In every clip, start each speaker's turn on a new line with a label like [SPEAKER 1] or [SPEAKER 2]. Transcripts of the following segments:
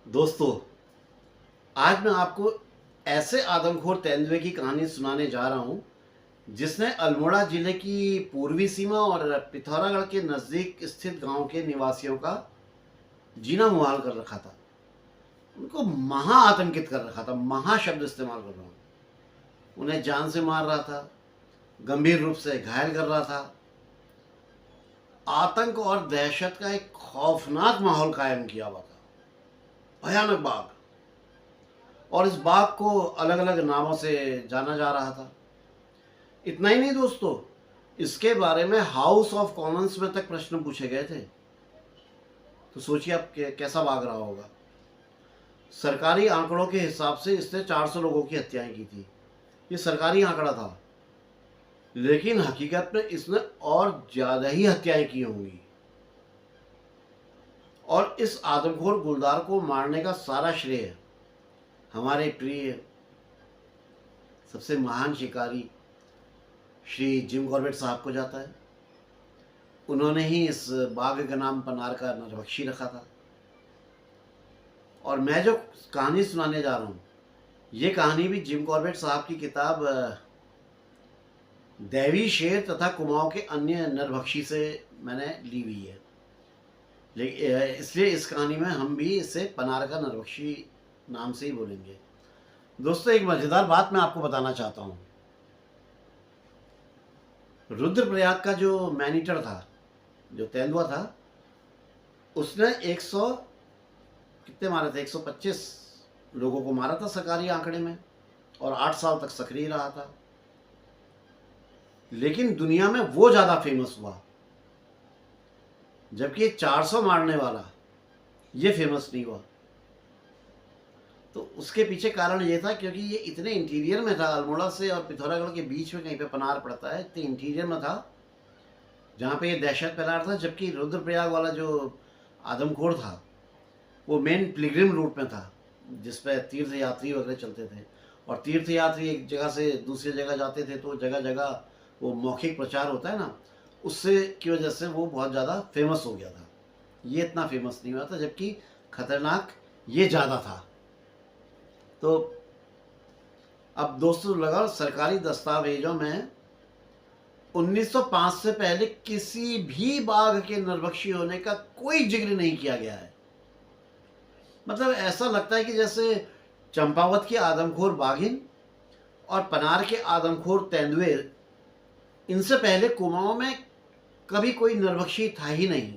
[SPEAKER 1] दोस्तों, आज मैं आपको ऐसे आदमखोर तेंदुए की कहानी सुनाने जा रहा हूँ जिसने अल्मोड़ा जिले की पूर्वी सीमा और पिथौरागढ़ के नज़दीक स्थित गांव के निवासियों का जीना मुहाल कर रखा था। उनको महा आतंकित कर रखा था। महा शब्द इस्तेमाल कर रहा हूँ। उन्हें जान से मार रहा था, गंभीर रूप से घायल कर रहा था। आतंक और दहशत का एक खौफनाक माहौल कायम किया हुआ था। भयानक बाघ, और इस बाघ को अलग अलग नामों से जाना जा रहा था। इतना ही नहीं दोस्तों, इसके बारे में हाउस ऑफ कॉमन्स में तक प्रश्न पूछे गए थे। तो सोचिए अब कैसा भाग रहा होगा। सरकारी आंकड़ों के हिसाब से इसने 400 लोगों की हत्याएं की थी। ये सरकारी आंकड़ा था, लेकिन हकीकत में इसने और ज्यादा ही हत्याएं की होंगी। और इस आदमखोर गुलदार को मारने का सारा श्रेय हमारे प्रिय सबसे महान शिकारी श्री जिम कॉर्बेट साहब को जाता है। उन्होंने ही इस बाघ का नाम पनार का नरभक्षी रखा था। और मैं जो कहानी सुनाने जा रहा हूँ, ये कहानी भी जिम कॉर्बेट साहब की किताब दैवी शेर तथा कुमाऊं के अन्य नरभक्षी से मैंने ली हुई है। लेकिन इसलिए इस कहानी में हम भी इसे पनार का नरभक्षी नाम से ही बोलेंगे। दोस्तों, एक मज़ेदार बात मैं आपको बताना चाहता हूँ। रुद्रप्रयाग का जो मैनीटर था, जो तेंदुआ था, उसने 100 कितने मारे थे, 125 लोगों को मारा था सरकारी आंकड़े में, और 8 साल तक सक्रिय रहा था। लेकिन दुनिया में वो ज़्यादा फेमस हुआ, जबकि 400 मारने वाला ये फेमस नहीं हुआ। तो उसके पीछे कारण ये था क्योंकि ये इतने इंटीरियर में था, अल्मोड़ा से और पिथौरागढ़ के बीच में कहीं पे पनार पड़ता है, इतने इंटीरियर में था जहाँ पे ये दहशत फैला रहा था। जबकि रुद्रप्रयाग वाला जो आदमखोर था वो मेन पिलग्रिम रूट में था, जिस पे तीर्थ यात्री वगैरह चलते थे। और तीर्थ यात्री एक जगह से दूसरी जगह जाते थे, तो जगह जगह वो मौखिक प्रचार होता है ना, उससे की वजह से वो बहुत ज़्यादा फेमस हो गया था। ये इतना फेमस नहीं हुआ था, जबकि खतरनाक ये ज़्यादा था। तो अब दोस्तों, लगा सरकारी दस्तावेजों में 1905 से पहले किसी भी बाघ के नरभक्षी होने का कोई जिक्र नहीं किया गया है। मतलब ऐसा लगता है कि जैसे चंपावत की आदमखोर बाघिन और पनार के आदमखोर तेंदुए, इनसे पहले कुमाऊं में कभी कोई नरभक्षी था ही नहीं।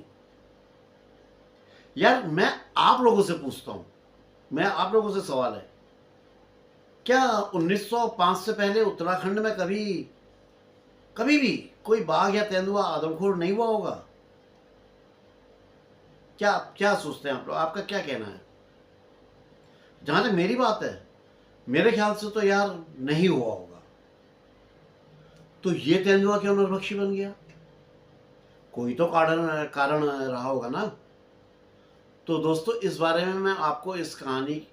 [SPEAKER 1] यार, मैं आप लोगों से पूछता हूं, मैं आप लोगों से सवाल है, क्या 1905 से पहले उत्तराखंड में कभी कभी भी कोई बाघ या तेंदुआ आदमखोर नहीं हुआ होगा? क्या क्या सोचते हैं आप लोग? आपका क्या कहना है? जहां तक मेरी बात है, मेरे ख्याल से तो यार नहीं हुआ होगा। तो ये तेंदुआ क्यों नरभक्षी बन गया? कोई तो कारण कारण रहा होगा ना। तो दोस्तों, इस बारे में मैं आपको इस कहानी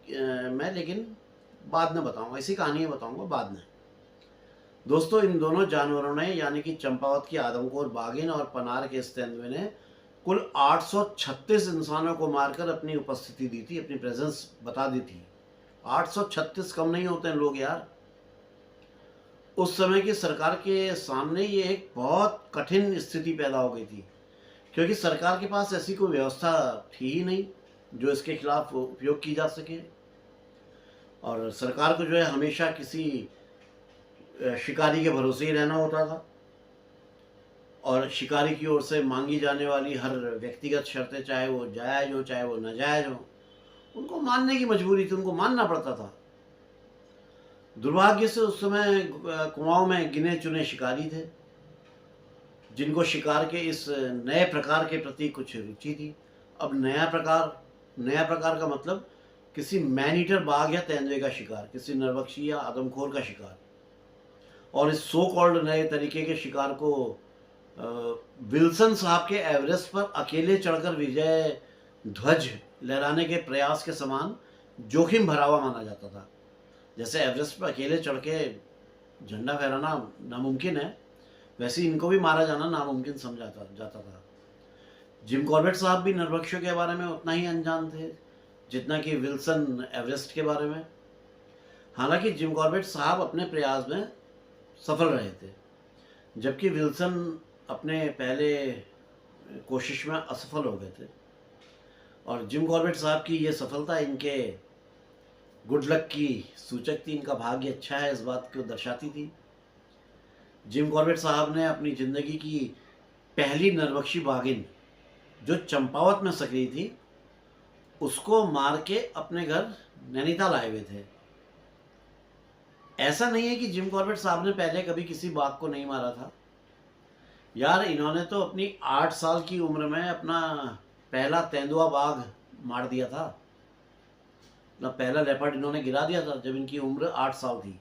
[SPEAKER 1] में लेकिन बाद में बताऊंगा, इसी कहानी में बताऊंगा बाद में। दोस्तों, इन दोनों जानवरों ने, यानी कि चंपावत की आदमखोर बाघिन और पनार के इस तेंदुए ने कुल 836 इंसानों को मारकर अपनी उपस्थिति दी थी, अपनी प्रेजेंस बता दी थी। 836 कम नहीं होते हैं लोग यार। उस समय की सरकार के सामने ये एक बहुत कठिन स्थिति पैदा हो गई थी, क्योंकि सरकार के पास ऐसी कोई व्यवस्था थी ही नहीं जो इसके खिलाफ उपयोग की जा सके। और सरकार को जो है हमेशा किसी शिकारी के भरोसे ही रहना होता था, और शिकारी की ओर से मांगी जाने वाली हर व्यक्तिगत शर्तें, चाहे वो जायज़ हो चाहे वो नाजायज़ हो, उनको मानने की मजबूरी थी, उनको मानना पड़ता था। दुर्भाग्य से उस समय कुमाऊं में गिने चुने शिकारी थे जिनको शिकार के इस नए प्रकार के प्रति कुछ रुचि थी। अब नया प्रकार का मतलब किसी मैनीटर बाघ या तेंदुए का शिकार, किसी नरभक्षी या आदमखोर का शिकार। और इस सो कॉल्ड नए तरीके के शिकार को विल्सन साहब के एवरेस्ट पर अकेले चढ़कर विजय ध्वज लहराने के प्रयास के समान जोखिम भरा हुआ माना जाता था। जैसे एवरेस्ट पर अकेले चढ़ के झंडा फहराना नामुमकिन है, वैसे इनको भी मारा जाना नामुमकिन समझा जाता था। जिम कॉर्बेट साहब भी नरभक्षियों के बारे में उतना ही अनजान थे जितना कि विल्सन एवरेस्ट के बारे में। हालांकि जिम कॉर्बेट साहब अपने प्रयास में सफल रहे थे, जबकि विल्सन अपने पहले कोशिश में असफल हो गए थे। और जिम कॉर्बेट साहब की ये सफलता इनके गुड लक की सूचक थी, इनका भाग्य अच्छा है इस बात को दर्शाती थी। जिम कॉर्बेट साहब ने अपनी ज़िंदगी की पहली नरबख्शी बाघिन जो चंपावत में सक्रिय थी उसको मार के अपने घर नैनीताल आए हुए थे। ऐसा नहीं है कि जिम कॉर्बेट साहब ने पहले कभी किसी बाघ को नहीं मारा था यार। इन्होंने तो अपनी 8 साल की उम्र में अपना पहला तेंदुआ बाघ मार दिया था, मतलब पहला लेपर्ड इन्होंने गिरा दिया था जब इनकी उम्र 8 साल थी।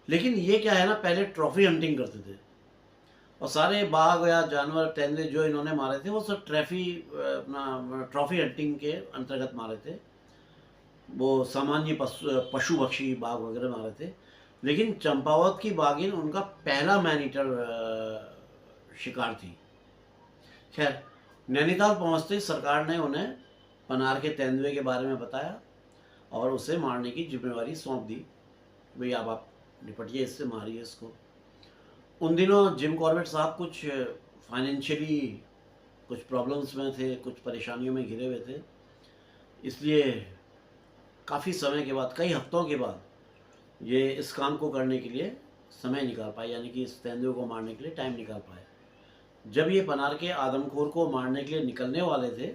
[SPEAKER 1] लेकिन ये क्या है ना, पहले ट्रॉफी हंटिंग करते थे और सारे बाघ या जानवर तेंदुए जो इन्होंने मारे थे वो सब ट्रॉफी हंटिंग के अंतर्गत मारे थे। वो सामान्य पशु पक्षी बाघ वगैरह मारे थे। लेकिन चंपावत की बाघिन उनका पहला मैन ईटर शिकार थी। खैर, नैनीताल पहुंचते ही सरकार ने उन्हें पनार के तेंदुए के बारे में बताया और उसे मारने की जिम्मेवारी सौंप दी। भाई अब आप निपटिए इससे, मारिए इसको। उन दिनों जिम कॉर्बेट साहब कुछ फाइनेंशियली कुछ प्रॉब्लम्स में थे, कुछ परेशानियों में घिरे हुए थे, इसलिए काफ़ी समय के बाद, कई हफ्तों के बाद ये इस काम को करने के लिए समय निकाल पाए, यानी कि इस तेंदुए को मारने के लिए टाइम निकाल पाए। जब ये पनार के आदमखोर को मारने के लिए निकलने वाले थे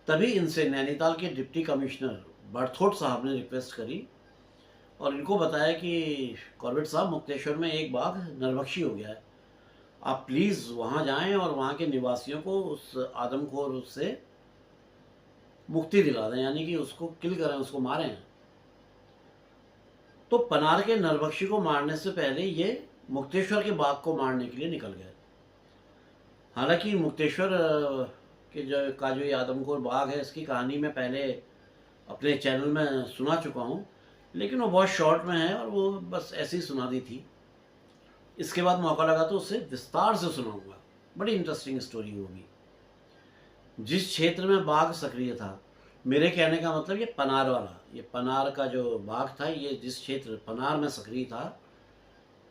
[SPEAKER 1] तभी इनसे नैनीताल के डिप्टी कमिश्नर बर्थोट साहब ने रिक्वेस्ट करी और इनको बताया कि कॉर्बेट साहब, मुक्तेश्वर में एक बाघ नरभक्षी हो गया है, आप प्लीज़ वहाँ जाएं और वहाँ के निवासियों को उस आदमखोर से मुक्ति दिला दें, यानी कि उसको किल करें, उसको मारें। तो पनार के नरभक्षी को मारने से पहले ये मुक्तेश्वर के बाघ को मारने के लिए निकल गए। हालांकि मुक्तेश्वर के जो ये आदमखोर बाघ है, इसकी कहानी मैं पहले अपने चैनल में सुना चुका हूँ, लेकिन वो बहुत शॉर्ट में है और वो बस ऐसे ही सुना दी थी। इसके बाद मौका लगा तो उसे विस्तार से सुनाऊंगा, बड़ी इंटरेस्टिंग स्टोरी होगी। जिस क्षेत्र में बाघ सक्रिय था, मेरे कहने का मतलब ये पनार वाला, ये पनार का जो बाघ था, ये जिस क्षेत्र पनार में सक्रिय था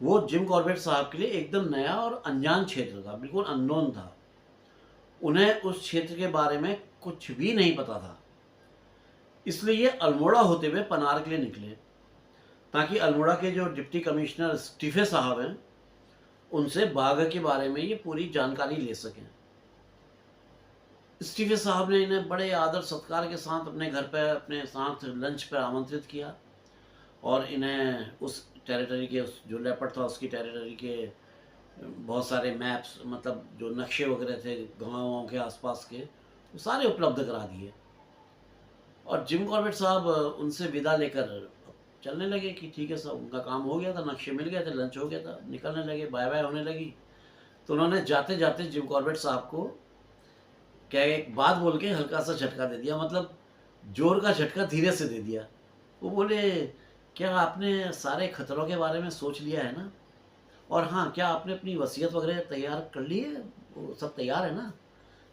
[SPEAKER 1] वो जिम कॉर्बेट साहब के लिए एकदम नया और अनजान क्षेत्र था, बिल्कुल अननोन था। उन्हें उस क्षेत्र के बारे में कुछ भी नहीं पता था, इसलिए ये अल्मोड़ा होते हुए पनार के लिए निकले ताकि अल्मोड़ा के जो डिप्टी कमिश्नर स्टीफे साहब हैं उनसे बाघ के बारे में ये पूरी जानकारी ले सकें। स्टीफे साहब ने इन्हें बड़े आदर सत्कार के साथ अपने घर पर अपने साथ लंच पर आमंत्रित किया और इन्हें उस टेरिटरी के, उस जो लेपर्ड था उसकी टेरिटरी के बहुत सारे मैप्स, मतलब जो नक्शे वगैरह थे गाँवों के आसपास के, वो सारे उपलब्ध करा दिए। और जिम कॉर्बेट साहब उनसे विदा लेकर चलने लगे कि ठीक है साहब, उनका काम हो गया था, नक्शे मिल गए थे, लंच हो गया था, निकलने लगे, बाय बाय होने लगी। तो उन्होंने जाते जाते जिम कॉर्बेट साहब को क्या एक बात बोल के हल्का सा झटका दे दिया, मतलब जोर का झटका धीरे से दे दिया। वो बोले, क्या आपने सारे खतरों के बारे में सोच लिया है ना, और हाँ, क्या आपने अपनी वसीयत वगैरह तैयार कर ली है, वो सब तैयार है ना,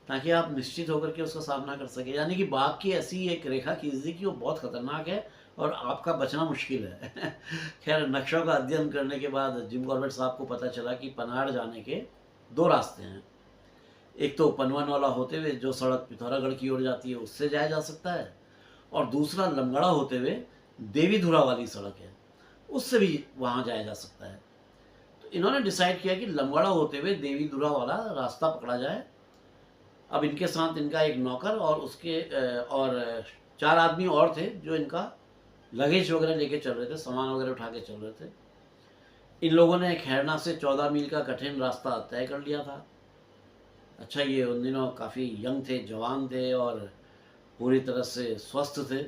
[SPEAKER 1] ताकि आप निश्चित होकर के उसका सामना कर सके। यानी कि बाघ की ऐसी एक रेखा खींच दी कि वो बहुत खतरनाक है और आपका बचना मुश्किल है। खैर, नक्शों का अध्ययन करने के बाद जिम कॉर्बेट साहब को पता चला कि पनाड़ जाने के 2 रास्ते हैं। एक तो पनवन वाला होते हुए जो सड़क पिथौरागढ़ की ओर जाती है, उससे जाया जा सकता है, और दूसरा लमगड़ा होते हुए देवीधुरा वाली सड़क है, उससे भी वहाँ जाया जा सकता है। तो इन्होंने डिसाइड किया कि लमगड़ा होते हुए देवीधुरा वाला रास्ता पकड़ा जाए। अब इनके साथ इनका एक नौकर और उसके और 4 आदमी और थे जो इनका लगेज वगैरह लेके चल रहे थे, सामान वगैरह उठा के चल रहे थे। इन लोगों ने खैरना से 14 मील का कठिन रास्ता तय कर लिया था। अच्छा, ये उन दिनों काफ़ी यंग थे, जवान थे और पूरी तरह से स्वस्थ थे।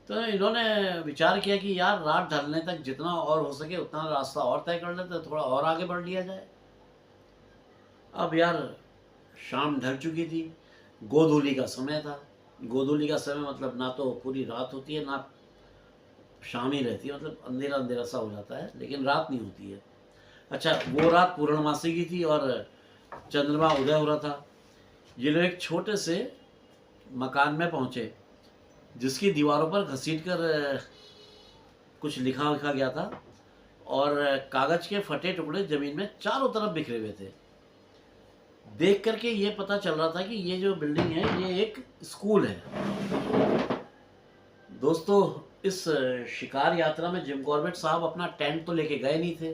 [SPEAKER 1] तो इन्होंने विचार किया कि यार, रात ढलने तक जितना और हो सके उतना रास्ता और तय कर लेते, थोड़ा और आगे बढ़ लिया जाए। अब यार, शाम ढल चुकी थी, गोधूली का समय था। गोधूली का समय मतलब ना तो पूरी रात होती है ना शाम ही रहती है, मतलब अंधेरा अंधेरा सा हो जाता है, लेकिन रात नहीं होती है। अच्छा, वो रात पूर्णमासी की थी और चंद्रमा उदय हो रहा था। ये लोग एक छोटे से मकान में पहुँचे जिसकी दीवारों पर घसीट कर कुछ लिखा लिखा गया था, और कागज के फटे टुकड़े जमीन में चारों तरफ बिखरे हुए थे। देख करके ये पता चल रहा था कि ये जो बिल्डिंग है ये एक स्कूल है। दोस्तों, इस शिकार यात्रा में जिम कॉर्बेट साहब अपना टेंट तो लेके गए नहीं थे,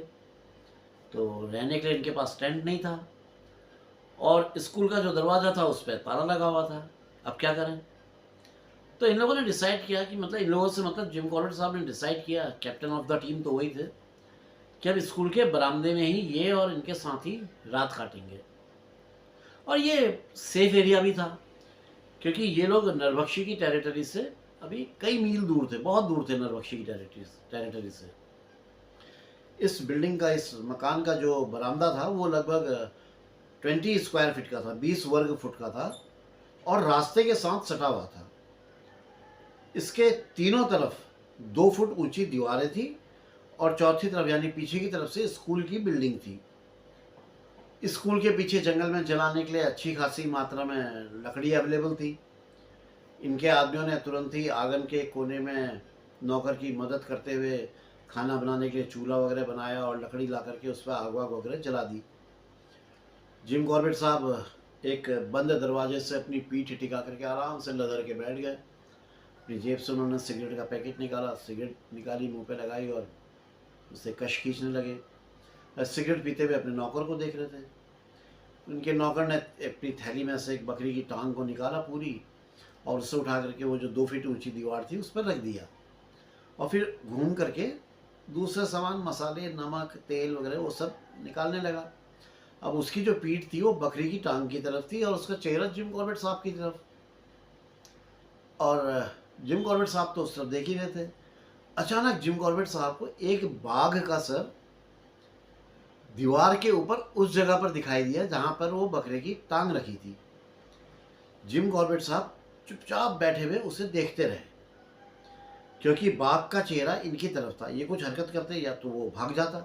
[SPEAKER 1] तो रहने के लिए इनके पास टेंट नहीं था, और स्कूल का जो दरवाज़ा था उस पर ताला लगा हुआ था। अब क्या करें? तो इन लोगों ने डिसाइड किया कि मतलब इन लोगों से मतलब जिम कॉर्बेट साहब ने डिसाइड किया, कैप्टन ऑफ द टीम तो वही थे, कि अब स्कूल के बरामदे में ही ये और इनके साथी रात काटेंगे। और ये सेफ एरिया भी था, क्योंकि ये लोग नरभक्षी की टेरिटरी से अभी कई मील दूर थे, बहुत दूर थे नरभक्षी की टेरिटरी से। इस बिल्डिंग का, इस मकान का जो बरामदा था वो लगभग 20 स्क्वायर फीट का था, 20 वर्ग फुट का था, और रास्ते के साथ सटा हुआ था। इसके तीनों तरफ 2 फुट ऊंची दीवारें थी, और चौथी तरफ यानी पीछे की तरफ से स्कूल की बिल्डिंग थी। स्कूल के पीछे जंगल में जलाने के लिए अच्छी खासी मात्रा में लकड़ी अवेलेबल थी। इनके आदमियों ने तुरंत ही आंगन के कोने में नौकर की मदद करते हुए खाना बनाने के लिए चूल्हा वगैरह बनाया, और लकड़ी ला करके उस पर आग वाग वगैरह जला दी। जिम कॉर्बेट साहब एक बंद दरवाजे से अपनी पीठ टिका करके आराम से लदर के बैठ गए। अपनी जेब से उन्होंने सिगरेट का पैकेट निकाला, सिगरेट निकाली, मुंह पे लगाई और उससे कश खींचने लगे। सिगरेट पीते हुए अपने नौकर को देख रहे थे। उनके नौकर ने अपनी थैली में से एक बकरी की टांग को निकाला पूरी, और उससे उठा करके वो जो 2 फीट ऊंची दीवार थी उस पर रख दिया, और फिर घूम करके दूसरे सामान, मसाले, नमक, तेल वगैरह वो सब निकालने लगा। अब उसकी जो पीठ थी वो बकरी की टांग की तरफ थी, और उसका चेहरा जिम कॉर्बेट साहब की तरफ, और जिम कॉर्बेट साहब तो उस तरफ देख ही रहे थे। अचानक जिम कॉर्बेट साहब को एक बाघ का सर दीवार के ऊपर उस जगह पर दिखाई दिया जहां पर वो बकरे की टांग रखी थी। जिम कॉर्बेट साहब चुपचाप बैठे हुए उसे देखते रहे, क्योंकि बाघ का चेहरा इनकी तरफ था। ये कुछ हरकत करते या तो वो भाग जाता,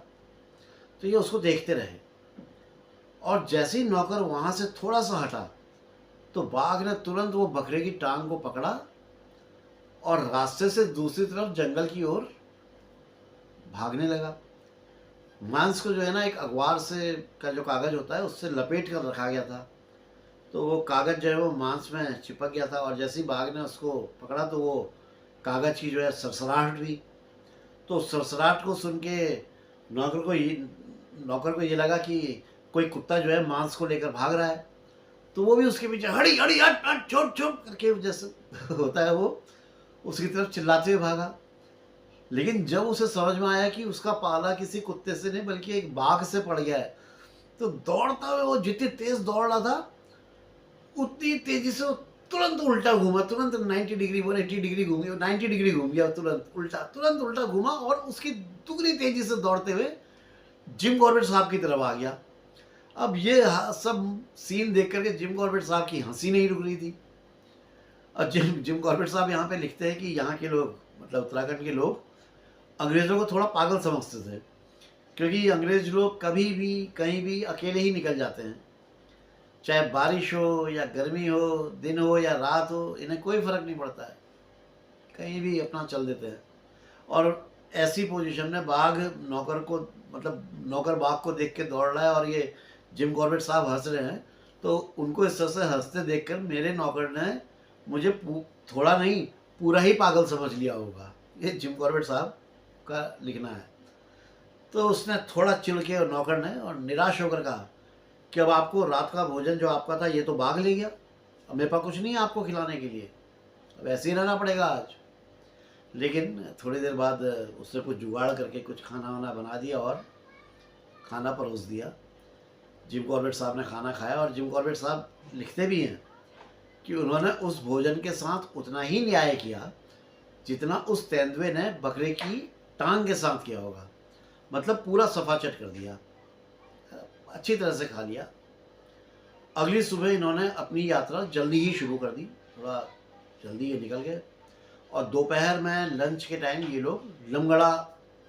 [SPEAKER 1] तो ये उसको देखते रहे। और जैसे ही नौकर वहां से थोड़ा सा हटा, तो बाघ ने तुरंत वो बकरे की टांग को पकड़ा और रास्ते से दूसरी तरफ जंगल की ओर भागने लगा। मांस को जो है ना, एक अखबार से का जो कागज़ होता है उससे लपेट कर रखा गया था, तो वो कागज़ जो है वो मांस में चिपक गया था, और जैसे ही बाघ ने उसको पकड़ा तो वो कागज़ की जो है सरसराहट हुई। तो सरसराहट को सुन के नौकर को ये लगा कि कोई कुत्ता जो है मांस को लेकर भाग रहा है, तो वो भी उसके पीछे हड़ी हड़ी हट हट छोड़ छोड़ करके जैसे होता है वो उसकी तरफ चिल्लाते हुए भागा। लेकिन जब उसे समझ में आया कि उसका पाला किसी कुत्ते से नहीं बल्कि एक बाघ से पड़ गया है, तो दौड़ता हुआ वो जितनी तेज दौड़ रहा था उतनी तेजी से वो तुरंत उल्टा घूमा, तुरंत 90 डिग्री 180 डिग्री घूम गया, 90 डिग्री घूम गया, तुरंत उल्टा घूमा, और उसकी दुगनी तेजी से दौड़ते हुए जिम कॉर्बेट साहब की तरफ आ गया। अब ये सब सीन देख करके जिम कॉर्बेट साहब की हंसी नहीं रुक रही थी। और जिम कॉर्बेट साहब यहाँ पे लिखते हैं कि यहाँ के लोग, मतलब उत्तराखंड के लोग, अंग्रेज़ों को थोड़ा पागल समझते थे, क्योंकि अंग्रेज़ लोग कभी भी कहीं भी अकेले ही निकल जाते हैं, चाहे बारिश हो या गर्मी हो, दिन हो या रात हो, इन्हें कोई फ़र्क नहीं पड़ता है, कहीं भी अपना चल देते हैं। और ऐसी पोजीशन में बाघ नौकर को, मतलब नौकर बाघ को देख के दौड़ रहा है, और ये जिम कॉर्बेट साहब हंस रहे हैं, तो उनको इस तरह से हंसते देखकर मेरे नौकर ने मुझे थोड़ा नहीं पूरा ही पागल समझ लिया होगा। ये जिम कॉर्बेट साहब का लिखना है। तो उसने थोड़ा चिढ़ के नौकर ने और निराश होकर कहा कि अब आपको रात का भोजन जो आपका था ये तो बाघ ले गया, अब मेरे पास कुछ नहीं है आपको खिलाने के लिए, अब ऐसे ही रहना पड़ेगा आज। लेकिन थोड़ी देर बाद उसने कुछ जुगाड़ करके कुछ खाना वाना बना दिया और खाना परोस दिया। जिम कॉर्बेट साहब ने खाना खाया, और जिम कॉर्बेट साहब लिखते भी हैं कि उन्होंने उस भोजन के साथ उतना ही न्याय किया जितना उस तेंदुए ने बकरे की टांग के साथ किया होगा, मतलब पूरा सफाचट कर दिया, अच्छी तरह से खा लिया। अगली सुबह इन्होंने अपनी यात्रा जल्दी ही शुरू कर दी, थोड़ा जल्दी ये निकल गए, और दोपहर में लंच के टाइम ये लोग लमगड़ा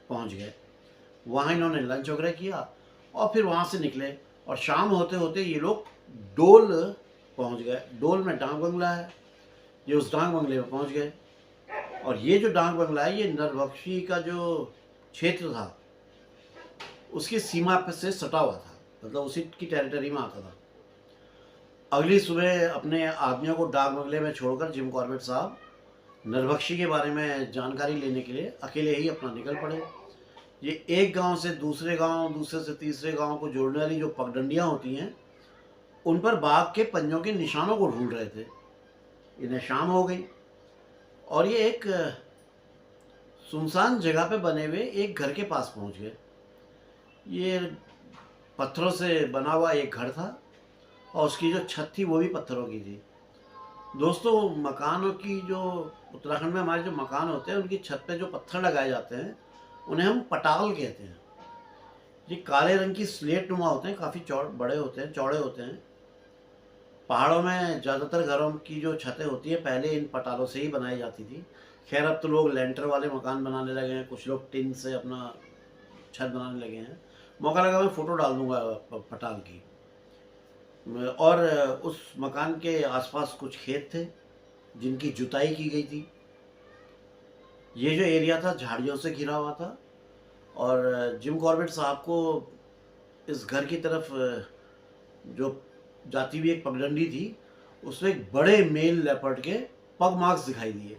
[SPEAKER 1] पहुंच गए। वहाँ इन्होंने लंच वगैरह किया और फिर वहाँ से निकले, और शाम होते होते ये लोग डोल पहुँच गए। डोल में डांग बंगला है, ये उस डांग बंगले में पहुँच गए। और ये जो डाक बंगला है ये नरभक्षी का जो क्षेत्र था उसकी सीमा पे से सटा हुआ था, मतलब उसी की टेरिटरी में आता था। अगली सुबह अपने आदमियों को डाक बंगले में छोड़कर जिम कॉर्बेट साहब नरभक्षी के बारे में जानकारी लेने के लिए अकेले ही अपना निकल पड़े। ये एक गांव से दूसरे गांव, दूसरे से तीसरे गांव को जोड़ने वाली जो पगडंडियां होती हैं उन पर बाघ के पंजों के निशानों को ढूंढ रहे थे। इन्हें शाम हो गई और ये एक सुनसान जगह पे बने हुए एक घर के पास पहुंच गए। ये पत्थरों से बना हुआ एक घर था और उसकी जो छत थी वो भी पत्थरों की थी। दोस्तों, मकानों की जो उत्तराखंड में हमारे जो मकान होते हैं उनकी छत पे जो पत्थर लगाए जाते हैं उन्हें हम पटाल कहते हैं। ये काले रंग की स्लेट नुमा होते हैं, काफ़ी बड़े होते हैं, चौड़े होते हैं। पहाड़ों में ज़्यादातर घरों की जो छतें होती है पहले इन पटालों से ही बनाई जाती थी। खैर अब तो लोग लेंटर वाले मकान बनाने लगे हैं, कुछ लोग टिन से अपना छत बनाने लगे हैं। मौका लगा मैं फ़ोटो डाल दूंगा पटाल की। और उस मकान के आसपास कुछ खेत थे जिनकी जुताई की गई थी। ये जो एरिया था झाड़ियों से घिरा हुआ था और जिम कॉर्बेट साहब को इस घर की तरफ जो जाती हुई एक पगडंडी थी उसमें एक बड़े मेल लेपर्ड के पग मार्क्स दिखाई दिए।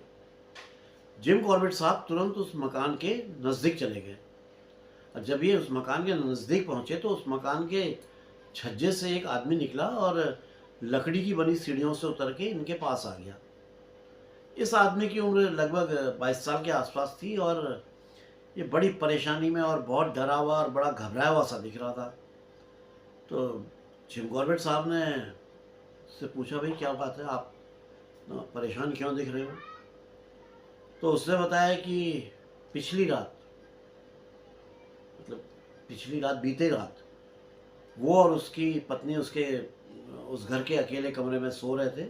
[SPEAKER 1] जिम कॉर्बेट साहब तुरंत उस मकान के नज़दीक चले गए और जब ये उस मकान के नज़दीक पहुंचे तो उस मकान के छज्जे से एक आदमी निकला और लकड़ी की बनी सीढ़ियों से उतर के इनके पास आ गया। इस आदमी की उम्र लगभग 22 साल के आसपास थी और ये बड़ी परेशानी में और बहुत डरा हुआ और बड़ा घबराया हुआ सा दिख रहा था। तो जिम कॉर्बेट साहब ने उससे पूछा, भाई क्या बात है, आप परेशान क्यों दिख रहे हो? तो उसने बताया कि पिछली रात, मतलब पिछली रात, बीते रात वो और उसकी पत्नी उस घर के अकेले कमरे में सो रहे थे।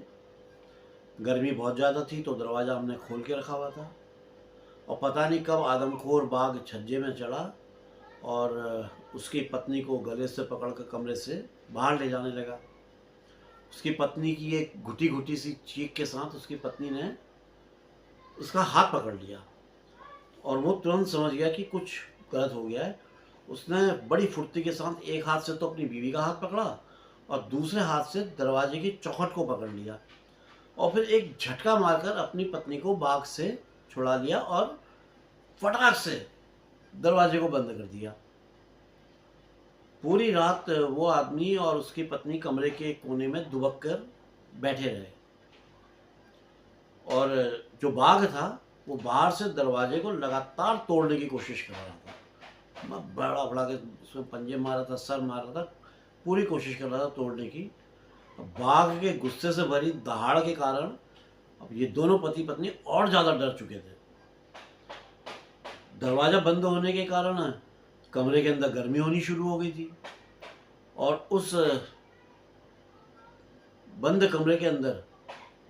[SPEAKER 1] गर्मी बहुत ज़्यादा थी तो दरवाज़ा हमने खोल के रखा हुआ था और पता नहीं कब आदमखोर बाघ छज्जे में चढ़ा और उसकी पत्नी को गले से पकड़कर कमरे से बाहर ले जाने लगा। उसकी पत्नी की एक घुटी घुटी सी चीख के साथ उसकी पत्नी ने उसका हाथ पकड़ लिया और वो तुरंत समझ गया कि कुछ गलत हो गया है। उसने बड़ी फुर्ती के साथ एक हाथ से तो अपनी बीवी का हाथ पकड़ा और दूसरे हाथ से दरवाजे की चौखट को पकड़ लिया और फिर एक झटका मारकर अपनी पत्नी को बाघ से छुड़ा लिया और फटाक से दरवाजे को बंद कर दिया। पूरी रात वो आदमी और उसकी पत्नी कमरे के कोने में दुबक कर बैठे रहे और जो बाघ था वो बाहर से दरवाजे को लगातार तोड़ने की कोशिश कर रहा था। मैं बड़ा बड़ा के उसमें पंजे मार रहा था, सर मार रहा था, पूरी कोशिश कर रहा था तोड़ने की। बाघ के गुस्से से भरी दहाड़ के कारण अब ये दोनों पति पत्नी और ज़्यादा डर चुके थे। दरवाज़ा बंद होने के कारण कमरे के अंदर गर्मी होनी शुरू हो गई थी और उस बंद कमरे के अंदर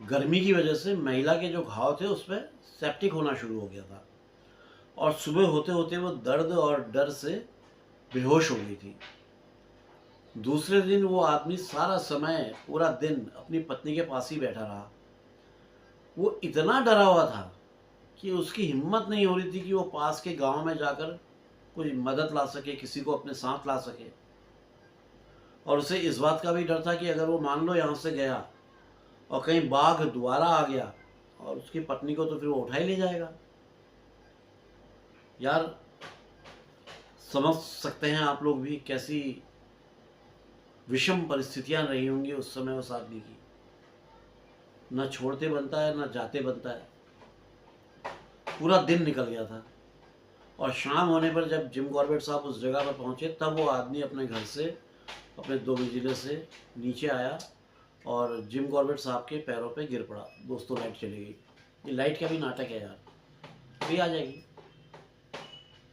[SPEAKER 1] गर्मी की वजह से महिला के जो घाव थे उसमें सेप्टिक होना शुरू हो गया था और सुबह होते होते वो दर्द और डर से बेहोश हो गई थी। दूसरे दिन वो आदमी सारा समय, पूरा दिन अपनी पत्नी के पास ही बैठा रहा। वो इतना डरा हुआ था कि उसकी हिम्मत नहीं हो रही थी कि वो पास के गांव में जाकर कोई मदद ला सके, किसी को अपने साथ ला सके। और उसे इस बात का भी डर था कि अगर वो मान लो यहाँ से गया और कहीं बाघ दोबारा आ गया और उसकी पत्नी को तो फिर वो उठा ही ले जाएगा। यार, समझ सकते हैं आप लोग भी कैसी विषम परिस्थितियां रही होंगी उस समय उस आदमी की। न छोड़ते बनता है न जाते बनता है। पूरा दिन निकल गया था और शाम होने पर जब जिम कॉर्बेट साहब उस जगह पर पहुंचे तब वो आदमी अपने घर से, अपने 2 मंजिले से नीचे आया और जिम कॉर्बेट साहब के पैरों पे गिर पड़ा। दोस्तों, लाइट चली गई। ये लाइट का भी नाटक है यार, अभी आ जाएगी।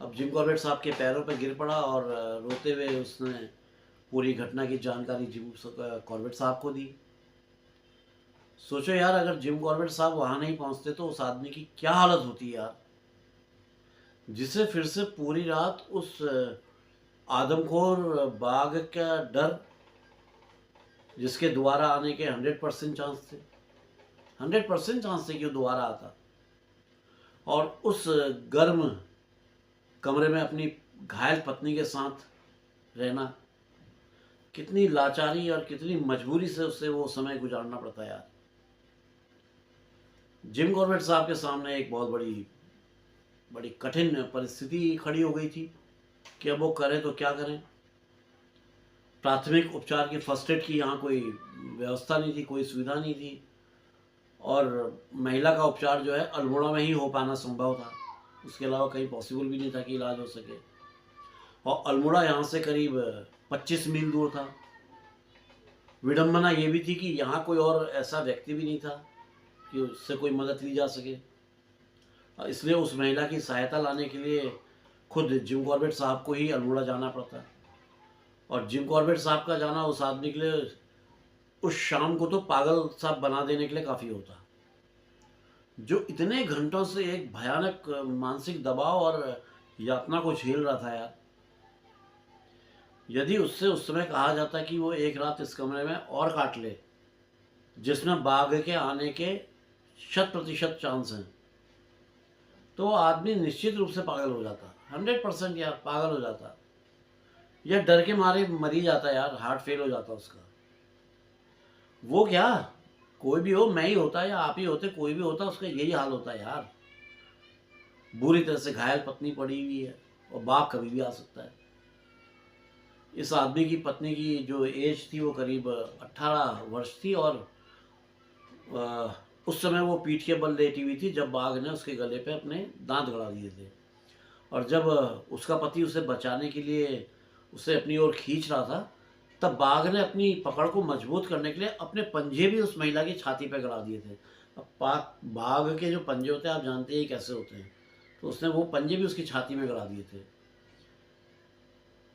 [SPEAKER 1] अब जिम कॉर्बेट साहब के पैरों पे गिर पड़ा और रोते हुए उसने पूरी घटना की जानकारी जिम कॉर्बेट साहब को दी। सोचो यार, अगर जिम कॉर्बेट साहब वहाँ नहीं पहुँचते तो उस आदमी की क्या हालत होती यार, जिसे फिर से पूरी रात उस आदमखोर बाघ का डर, जिसके दोबारा आने के 100% चांस थे, 100% चांस थे कि वो दोबारा आता। और उस गर्म कमरे में अपनी घायल पत्नी के साथ रहना, कितनी लाचारी और कितनी मजबूरी से उससे वो समय गुजारना पड़ता यार। जिम कॉर्बेट साहब के सामने एक बहुत बड़ी बड़ी कठिन परिस्थिति खड़ी हो गई थी कि अब वो करें तो क्या करें। प्राथमिक उपचार की, फर्स्ट एड की यहाँ कोई व्यवस्था नहीं थी, कोई सुविधा नहीं थी, और महिला का उपचार जो है अल्मोड़ा में ही हो पाना संभव था, उसके अलावा कहीं पॉसिबल भी नहीं था कि इलाज हो सके। और अल्मोड़ा यहाँ से करीब 25 मील दूर था। विडंबना ये भी थी कि यहाँ कोई और ऐसा व्यक्ति भी नहीं था कि उससे कोई मदद ली जा सके, इसलिए उस महिला की सहायता लाने के लिए खुद जिम कॉर्बेट साहब को ही अल्मोड़ा जाना पड़ता। और जिम कॉर्बेट साहब का जाना उस आदमी के लिए उस शाम को तो पागल साहब बना देने के लिए काफ़ी होता, जो इतने घंटों से एक भयानक मानसिक दबाव और यातना को झेल रहा था यार। यदि उससे उस समय कहा जाता कि वो एक रात इस कमरे में और काट ले जिसमें बाघ के आने के 100% चांस हैं, तो वो आदमी निश्चित रूप से पागल हो जाता, 100% यार पागल हो जाता, या डर के मारे मर ही जाता यार, हार्ट फेल हो जाता उसका। वो क्या, कोई भी हो, मैं ही होता या आप ही होते, कोई भी होता, उसका यही हाल होता यार। बुरी तरह से घायल पत्नी पड़ी हुई है और बाप कभी भी आ सकता है। इस आदमी की पत्नी की जो एज थी वो करीब 18 वर्ष थी, और उस समय वो पीठ के बल लेटी हुई थी जब बाघ ने उसके गले पे अपने दांत गड़ा दिए थे। और जब उसका पति उसे बचाने के लिए उसे अपनी ओर खींच रहा था, तब बाघ ने अपनी पकड़ को मजबूत करने के लिए अपने पंजे भी उस महिला की छाती पे गड़ा दिए थे। अब बाघ के जो पंजे होते हैं आप जानते ही कैसे होते हैं, तो उसने वो पंजे भी उसकी छाती में गड़ा दिए थे।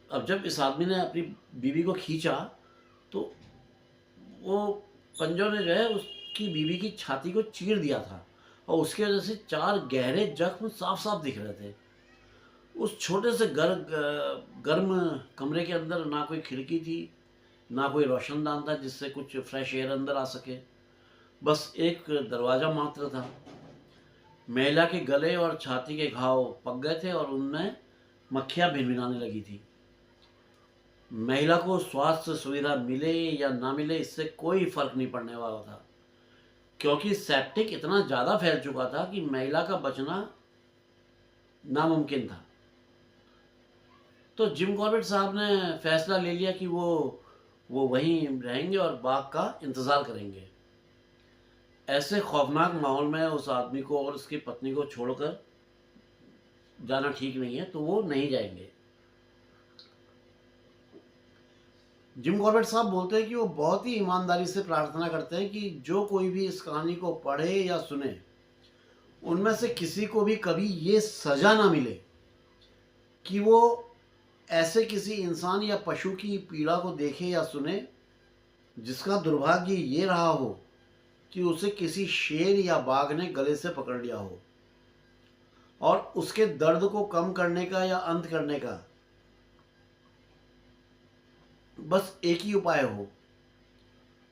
[SPEAKER 1] अब जब इस आदमी ने अपनी बीवी को खींचा तो वो पंजों ने जो है उसकी बीवी की छाती को चीर दिया था, और उसकी वजह से 4 गहरे जख्म साफ साफ दिख रहे थे। उस छोटे से गर्म कमरे के अंदर ना कोई खिड़की थी, ना कोई रोशनदान था जिससे कुछ फ्रेश एयर अंदर आ सके, बस एक दरवाज़ा मात्र था। महिला के गले और छाती के घाव पक गए थे और उनमें मक्खियाँ भिनभिनाने लगी थी। महिला को स्वास्थ्य सुविधा मिले या ना मिले इससे कोई फर्क नहीं पड़ने वाला था, क्योंकि सेप्टिक इतना ज़्यादा फैल चुका था कि महिला का बचना नामुमकिन था। तो जिम कॉर्बेट साहब ने फैसला ले लिया कि वो वहीं रहेंगे और बाघ का इंतज़ार करेंगे। ऐसे खौफनाक माहौल में उस आदमी को और उसकी पत्नी को छोड़कर जाना ठीक नहीं है, तो वो नहीं जाएंगे। जिम कॉर्बेट साहब बोलते हैं कि वो बहुत ही ईमानदारी से प्रार्थना करते हैं कि जो कोई भी इस कहानी को पढ़े या सुने, उनमें से किसी को भी कभी ये सज़ा ना मिले कि वो ऐसे किसी इंसान या पशु की पीड़ा को देखे या सुने जिसका दुर्भाग्य ये रहा हो कि उसे किसी शेर या बाघ ने गले से पकड़ लिया हो, और उसके दर्द को कम करने का या अंत करने का बस एक ही उपाय हो,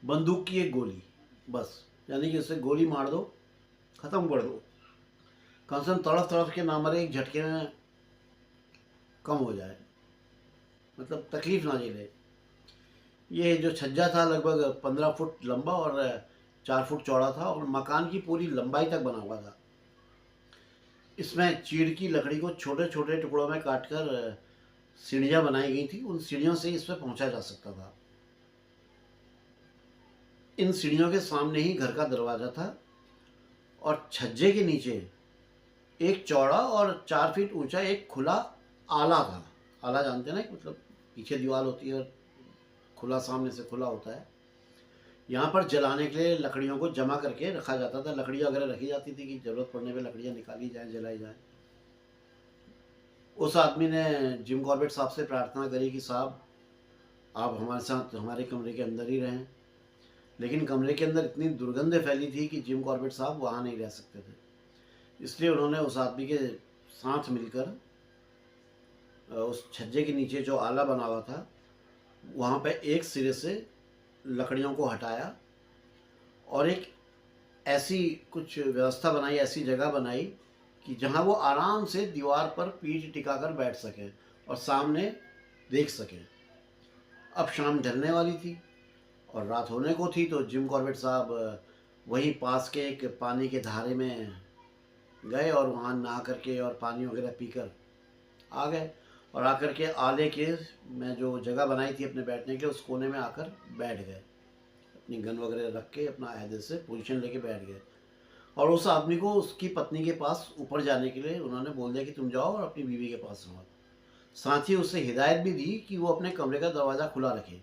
[SPEAKER 1] बंदूक की एक गोली, बस। यानी कि उसे गोली मार दो, ख़त्म कर दो, कम से कम तड़फ तड़फ के ना मरे, एक झटके में कम हो जाए, मतलब तकलीफ ना झेले। ये जो छज्जा था लगभग 15 फुट लंबा और 4 फुट चौड़ा था, और मकान की पूरी लंबाई तक बना हुआ था। इसमें चीड़ की लकड़ी को छोटे छोटे टुकड़ों में काटकर सीढ़ियाँ बनाई गई थी, उन सीढ़ियों से इस पर पहुँचा जा सकता था। इन सीढ़ियों के सामने ही घर का दरवाज़ा था, और छज्जे के नीचे एक चौड़ा और 4 फीट ऊंचा एक खुला आला था। आला जानते हैं ना, मतलब पीछे दीवार होती है और खुला सामने से खुला होता है। यहाँ पर जलाने के लिए लकड़ियों को जमा करके रखा जाता था, लकड़ियाँ वगैरह रखी जाती थी कि ज़रूरत पड़ने पे लकड़ियाँ निकाली जाएँ, जलाई जाएँ। उस आदमी ने जिम कॉर्बेट साहब से प्रार्थना करी कि साहब आप हमारे साथ हमारे कमरे के अंदर ही रहें, लेकिन कमरे के अंदर इतनी दुर्गंध फैली थी कि जिम कॉर्बेट साहब वहाँ नहीं रह सकते थे। इसलिए उन्होंने उस आदमी के साथ मिलकर उस छज्जे के नीचे जो आला बना हुआ था वहाँ पे एक सिरे से लकड़ियों को हटाया और एक ऐसी कुछ व्यवस्था बनाई, ऐसी जगह बनाई कि जहाँ वो आराम से दीवार पर पीठ टिकाकर बैठ सकें और सामने देख सकें। अब शाम ढलने वाली थी और रात होने को थी, तो जिम कॉर्बेट साहब वहीं पास के एक पानी के धारे में गए और वहाँ नहा करके और पानी वगैरह पीकर आ गए और आकर के आले के मैं जो जगह बनाई थी अपने बैठने के लिए उस कोने में आकर बैठ गए, अपनी गन वगैरह रख के अपना आयदे से पोजीशन लेके बैठ गए। और उस आदमी को उसकी पत्नी के पास ऊपर जाने के लिए उन्होंने बोल दिया कि तुम जाओ और अपनी बीवी के पास रहो। साथ ही उससे हिदायत भी दी कि वो अपने कमरे का दरवाज़ा खुला रखे।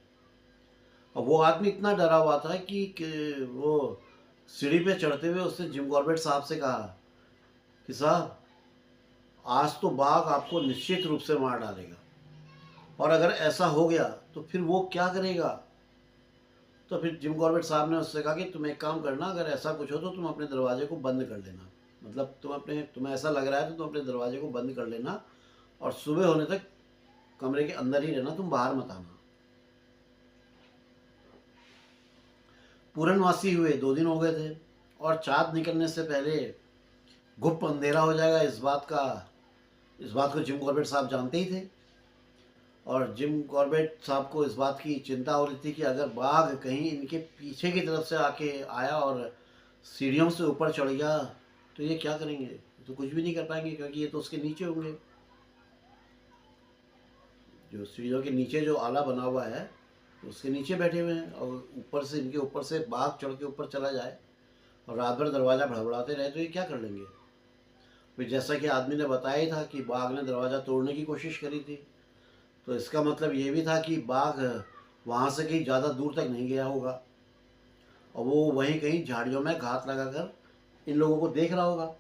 [SPEAKER 1] और वो आदमी इतना डरा हुआ था कि वो सीढ़ी पे चढ़ते हुए उसने जिम कॉर्बेट साहब से कहा कि साहब, आज तो बाघ आपको निश्चित रूप से मार डालेगा, और अगर ऐसा हो गया तो फिर वो क्या करेगा। तो फिर जिम कॉर्बेट साहब ने उससे कहा कि तुम एक काम करना, अगर ऐसा कुछ हो तो तुम अपने दरवाजे को बंद कर लेना, मतलब तुम्हें ऐसा लग रहा है तो तुम अपने दरवाजे को बंद कर लेना और सुबह होने तक कमरे के अंदर ही रहना, तुम बाहर मत आना। पूरनवासी हुए 2 दिन हो गए थे और चाँद निकलने से पहले गुप्त अंधेरा हो जाएगा, इस बात को जिम कॉर्बेट साहब जानते ही थे। और जिम कॉर्बेट साहब को इस बात की चिंता हो रही थी कि अगर बाघ कहीं इनके पीछे की तरफ से आके आया और सीढ़ियों से ऊपर चढ़ गया तो ये क्या करेंगे, तो कुछ भी नहीं कर पाएंगे, क्योंकि ये तो उसके नीचे होंगे। जो सीढ़ियों के नीचे जो आला बना हुआ है उसके नीचे बैठे हुए हैं, और इनके ऊपर से बाघ चढ़ के ऊपर चला जाए और रात भर दरवाज़ा भड़बड़ाते रहे तो ये क्या कर लेंगे। फिर जैसा कि आदमी ने बताया ही था कि बाघ ने दरवाज़ा तोड़ने की कोशिश करी थी, तो इसका मतलब ये भी था कि बाघ वहाँ से कहीं ज़्यादा दूर तक नहीं गया होगा और वो वहीं कहीं झाड़ियों में घात लगाकर इन लोगों को देख रहा होगा।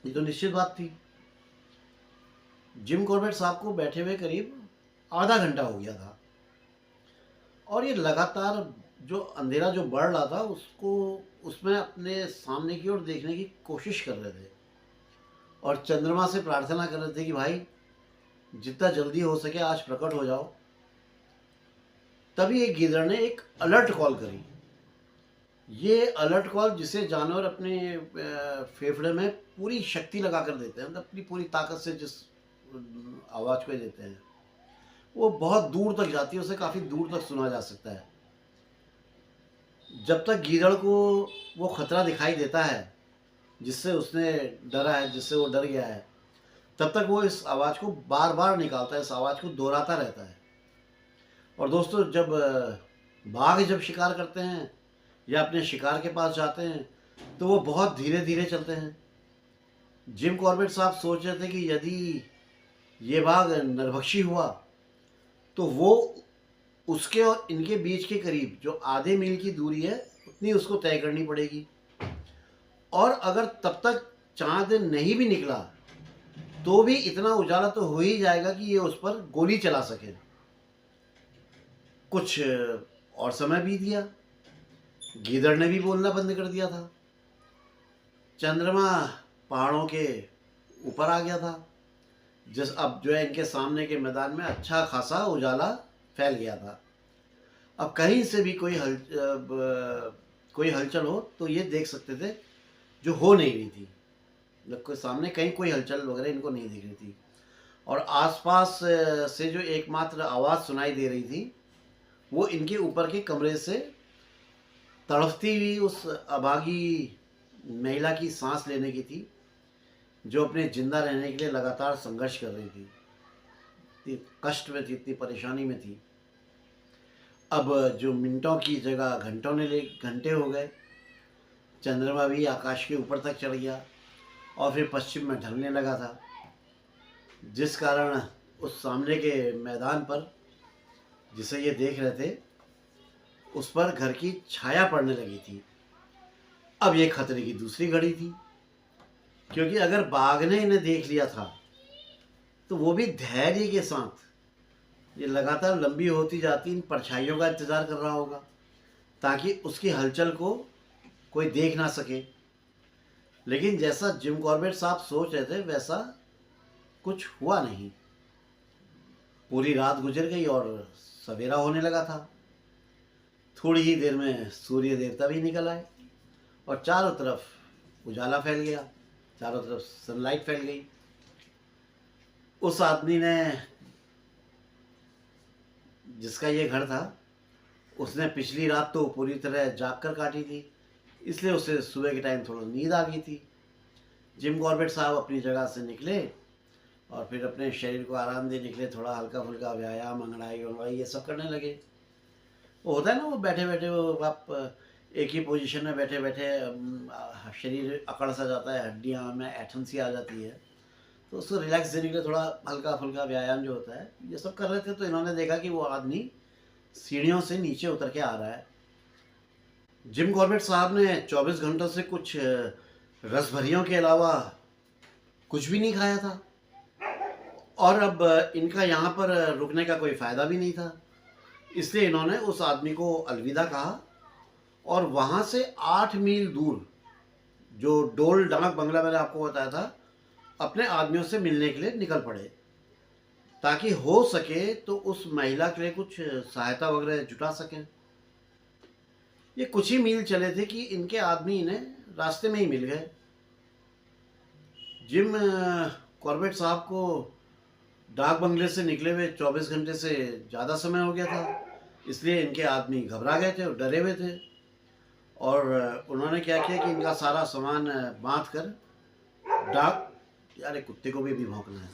[SPEAKER 1] ये तो निश्चित बात थी। जिम कॉर्बेट साहब को बैठे हुए करीब आधा घंटा हो गया था और ये लगातार जो अंधेरा जो बढ़ रहा था उसमें अपने सामने की ओर देखने की कोशिश कर रहे थे और चंद्रमा से प्रार्थना कर रहे थे कि भाई जितना जल्दी हो सके आज प्रकट हो जाओ। तभी एक गीदड़ ने एक अलर्ट कॉल करी। ये अलर्ट कॉल जिसे जानवर अपने फेफड़े में पूरी शक्ति लगा कर देते हैं, मतलब अपनी पूरी ताकत से जिस आवाज़ को देते हैं वो बहुत दूर तक जाती है, उसे काफ़ी दूर तक सुना जा सकता है। जब तक गीदड़ को वो खतरा दिखाई देता है जिससे उसने डरा है, जिससे वो डर गया है, तब तक वो इस आवाज़ को बार बार निकालता है, इस आवाज़ को दोहराता रहता है। और दोस्तों, जब बाघ जब शिकार करते हैं या अपने शिकार के पास जाते हैं तो वो बहुत धीरे धीरे चलते हैं। जिम कॉर्बेट साहब सोच रहे थे कि यदि ये बाघ नरभक्षी हुआ तो वो उसके और इनके बीच के करीब जो आधे मील की दूरी है उतनी उसको तय करनी पड़ेगी, और अगर तब तक चांद नहीं भी निकला तो भी इतना उजाला तो हो ही जाएगा कि ये उस पर गोली चला सके। कुछ और समय बीत गया, गीदड़ ने भी बोलना बंद कर दिया था, चंद्रमा पहाड़ों के ऊपर आ गया था, अब जो है इनके सामने के मैदान में अच्छा खासा उजाला फैल गया था। अब कहीं से भी कोई हलचल हो तो ये देख सकते थे, जो हो नहीं रही थी, मतलब कोई सामने कहीं कोई हलचल वगैरह इनको नहीं दिख रही थी। और आसपास से जो एकमात्र आवाज़ सुनाई दे रही थी वो इनके ऊपर के कमरे से तड़फती हुई उस अभागी महिला की सांस लेने की थी, जो अपने जिंदा रहने के लिए लगातार संघर्ष कर रही थी, इतनी कष्ट में थी, इतनी परेशानी में थी। अब जो मिनटों की जगह घंटे हो गए, चंद्रमा भी आकाश के ऊपर तक चढ़ गया और फिर पश्चिम में ढलने लगा था, जिस कारण उस सामने के मैदान पर जिसे ये देख रहे थे उस पर घर की छाया पड़ने लगी थी। अब ये खतरे की दूसरी घड़ी थी, क्योंकि अगर बाघ ने इन्हें देख लिया था तो वो भी धैर्य के साथ ये लगातार लंबी होती जाती इन परछाइयों का इंतज़ार कर रहा होगा ताकि उसकी हलचल को कोई देख ना सके। लेकिन जैसा जिम कॉर्बेट साहब सोच रहे थे वैसा कुछ हुआ नहीं। पूरी रात गुजर गई और सवेरा होने लगा था। थोड़ी ही देर में सूर्य देवता भी निकल आए और चारों तरफ उजाला फैल गया। चारों तरफ सनलाइट फैल गई। उस आदमी ने, जिसका ये घर था, उसने पिछली रात तो पूरी तरह जाग कर काटी थी, इसलिए उसे सुबह के टाइम थोड़ा नींद आ गई थी। जिम कॉर्बेट साहब अपनी जगह से निकले और फिर अपने शरीर को आराम दे निकले, थोड़ा हल्का फुल्का व्यायाम, अंगड़ाई वंगड़ाई ये सब करने लगे। वो होता है ना, वो बैठे बैठे वो आप एक ही पोजीशन में बैठे बैठे शरीर अकड़ सा जाता है, हड्डियाँ में ऐठन सी आ जाती है, तो उसको रिलैक्स देने के लिए थोड़ा हल्का फुल्का व्यायाम जो होता है ये सब कर रहे थे। तो इन्होंने देखा कि वो आदमी सीढ़ियों से नीचे उतर के आ रहा है। जिम कॉर्बेट साहब ने 24 घंटों से कुछ रस भरियों के अलावा कुछ भी नहीं खाया था, और अब इनका यहाँ पर रुकने का कोई फ़ायदा भी नहीं था, इसलिए इन्होंने उस आदमी को अलविदा कहा और वहाँ से 8 मील दूर, जो डोल डाक बंगला मैंने आपको बताया था, अपने आदमियों से मिलने के लिए निकल पड़े, ताकि हो सके तो उस महिला के लिए कुछ सहायता वगैरह जुटा सकें। ये कुछ ही मील चले थे कि इनके आदमी इन्हें रास्ते में ही मिल गए। जिम कॉर्बेट साहब को डाक बंगले से निकले हुए 24 घंटे से ज़्यादा समय हो गया था, इसलिए इनके आदमी घबरा गए थे और डरे हुए थे, और उन्होंने क्या किया कि इनका सारा सामान बांध कर डाक, यार कुत्ते को भी अभी भौंकना है,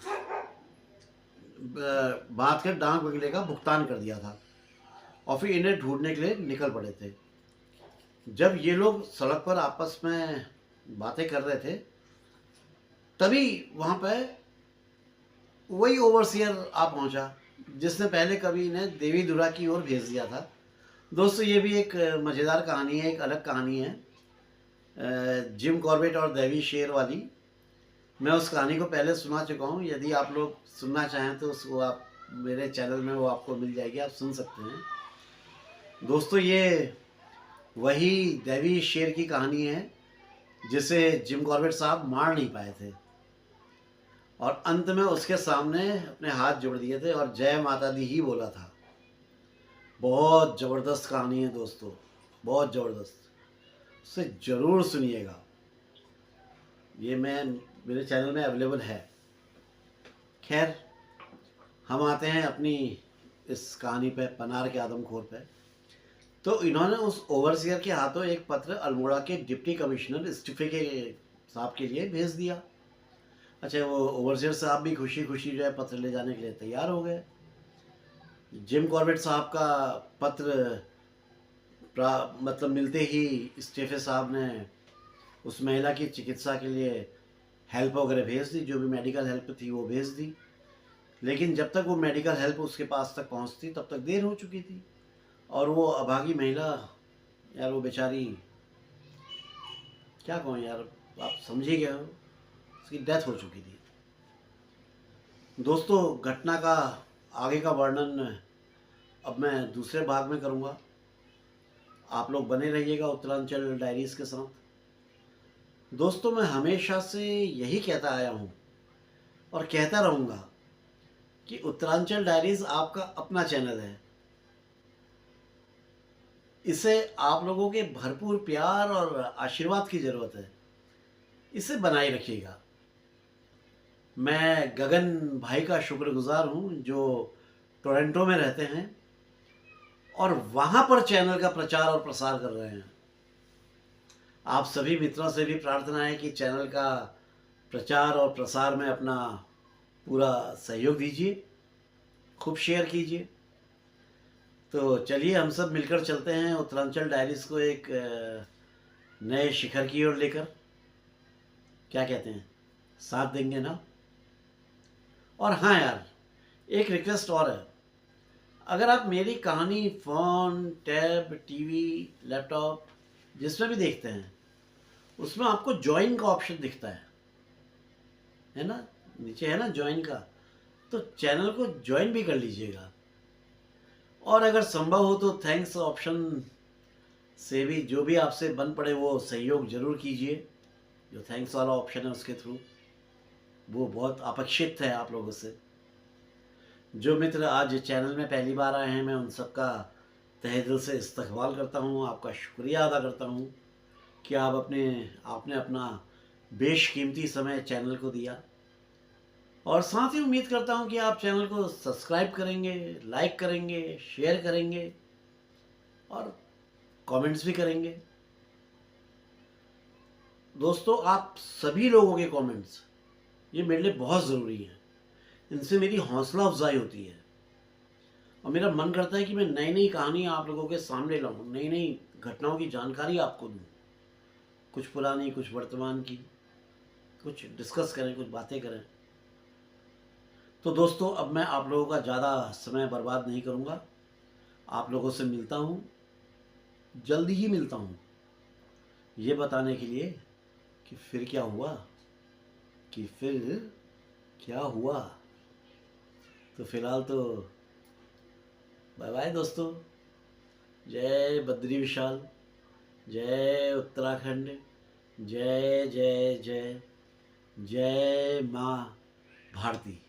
[SPEAKER 1] बांध कर डाक बंगले का भुगतान कर दिया था और फिर इन्हें ढूंढने के लिए निकल पड़े थे। जब ये लोग सड़क पर आपस में बातें कर रहे थे, तभी वहाँ पे वही ओवरसियर आ पहुँचा जिसने पहले कभी इन्हें देवी दुर्गा की ओर भेज दिया था। दोस्तों, ये भी एक मज़ेदार कहानी है, एक अलग कहानी है, जिम कॉर्बेट और देवी शेर वाली। मैं उस कहानी को पहले सुना चुका हूँ, यदि आप लोग सुनना चाहें तो उसको आप मेरे चैनल में वो आपको मिल जाएगी, आप सुन सकते हैं। दोस्तों, ये वही देवी शेर की कहानी है जिसे जिम कॉर्बेट साहब मार नहीं पाए थे, और अंत में उसके सामने अपने हाथ जोड़ दिए थे और जय माता दी ही बोला था। बहुत ज़बरदस्त कहानी है दोस्तों, बहुत ज़बरदस्त, उसे ज़रूर सुनिएगा। ये मेरे चैनल में अवेलेबल है। खैर, हम आते हैं अपनी इस कहानी पे, पनार के आदमखोर पे। तो इन्होंने उस ओवरसियर के हाथों एक पत्र अल्मोड़ा के डिप्टी कमिश्नर इस्तीफे के साहब के लिए भेज दिया। अच्छा, वो ओवरसियर साहब भी खुशी खुशी जो है पत्र ले जाने के लिए तैयार हो गए। जिम कॉर्बेट साहब का पत्र मतलब मिलते ही इस्तीफे साहब ने उस महिला की चिकित्सा के लिए हेल्प वगैरह भेज दी, जो भी मेडिकल हेल्प थी वो भेज दी, लेकिन जब तक वो मेडिकल हेल्प उसके पास तक पहुंचती तब तक देर हो चुकी थी, और वो अभागी महिला, यार वो बेचारी, क्या कहूँ यार, आप समझ ही गए हो, उसकी डेथ हो चुकी थी। दोस्तों, घटना का आगे का वर्णन अब मैं दूसरे भाग में करूँगा। आप लोग बने रहिएगा उत्तरांचल डायरीज़ के साथ। दोस्तों, मैं हमेशा से यही कहता आया हूँ और कहता रहूँगा कि उत्तरांचल डायरीज़ आपका अपना चैनल है। इसे आप लोगों के भरपूर प्यार और आशीर्वाद की ज़रूरत है, इसे बनाए रखिएगा। मैं गगन भाई का शुक्रगुजार हूँ जो टोरंटो में रहते हैं और वहाँ पर चैनल का प्रचार और प्रसार कर रहे हैं। आप सभी मित्रों से भी प्रार्थना है कि चैनल का प्रचार और प्रसार में अपना पूरा सहयोग दीजिए, खूब शेयर कीजिए। तो चलिए, हम सब मिलकर चलते हैं उत्तरांचल डायरीज़ को एक नए शिखर की ओर लेकर। क्या कहते हैं, साथ देंगे ना? और हाँ यार, एक रिक्वेस्ट और है, अगर आप मेरी कहानी फ़ोन, टैब, टीवी, लैपटॉप जिसमें भी देखते हैं, उसमें आपको ज्वाइन का ऑप्शन दिखता है ना, नीचे है ना ज्वाइन का, तो चैनल को ज्वाइन भी कर लीजिएगा। और अगर संभव हो तो थैंक्स ऑप्शन से भी जो भी आपसे बन पड़े वो सहयोग ज़रूर कीजिए। जो थैंक्स वाला ऑप्शन है उसके थ्रू, वो बहुत अपेक्षित है आप लोगों से। जो मित्र आज चैनल में पहली बार आए हैं, मैं उन सबका तहे दिल से इस्तकबाल करता हूँ, आपका शुक्रिया अदा करता हूँ कि आपने अपना बेशकीमती समय चैनल को दिया, और साथ ही उम्मीद करता हूं कि आप चैनल को सब्सक्राइब करेंगे, लाइक करेंगे, शेयर करेंगे और कमेंट्स भी करेंगे। दोस्तों, आप सभी लोगों के कमेंट्स ये मेरे लिए बहुत ज़रूरी हैं। इनसे मेरी हौसला अफजाई होती है और मेरा मन करता है कि मैं नई नई कहानियाँ आप लोगों के सामने लाऊं, नई नई घटनाओं की जानकारी आपको दूं, कुछ पुरानी, कुछ वर्तमान की, कुछ डिस्कस करें, कुछ बातें करें। तो दोस्तों, अब मैं आप लोगों का ज़्यादा समय बर्बाद नहीं करूँगा। आप लोगों से मिलता हूँ, जल्दी ही मिलता हूँ, ये बताने के लिए कि फिर क्या हुआ, कि फिर क्या हुआ। तो फिलहाल तो बाय बाय दोस्तों। जय बद्री विशाल, जय उत्तराखंड, जय जय जय, जय माँ भारती।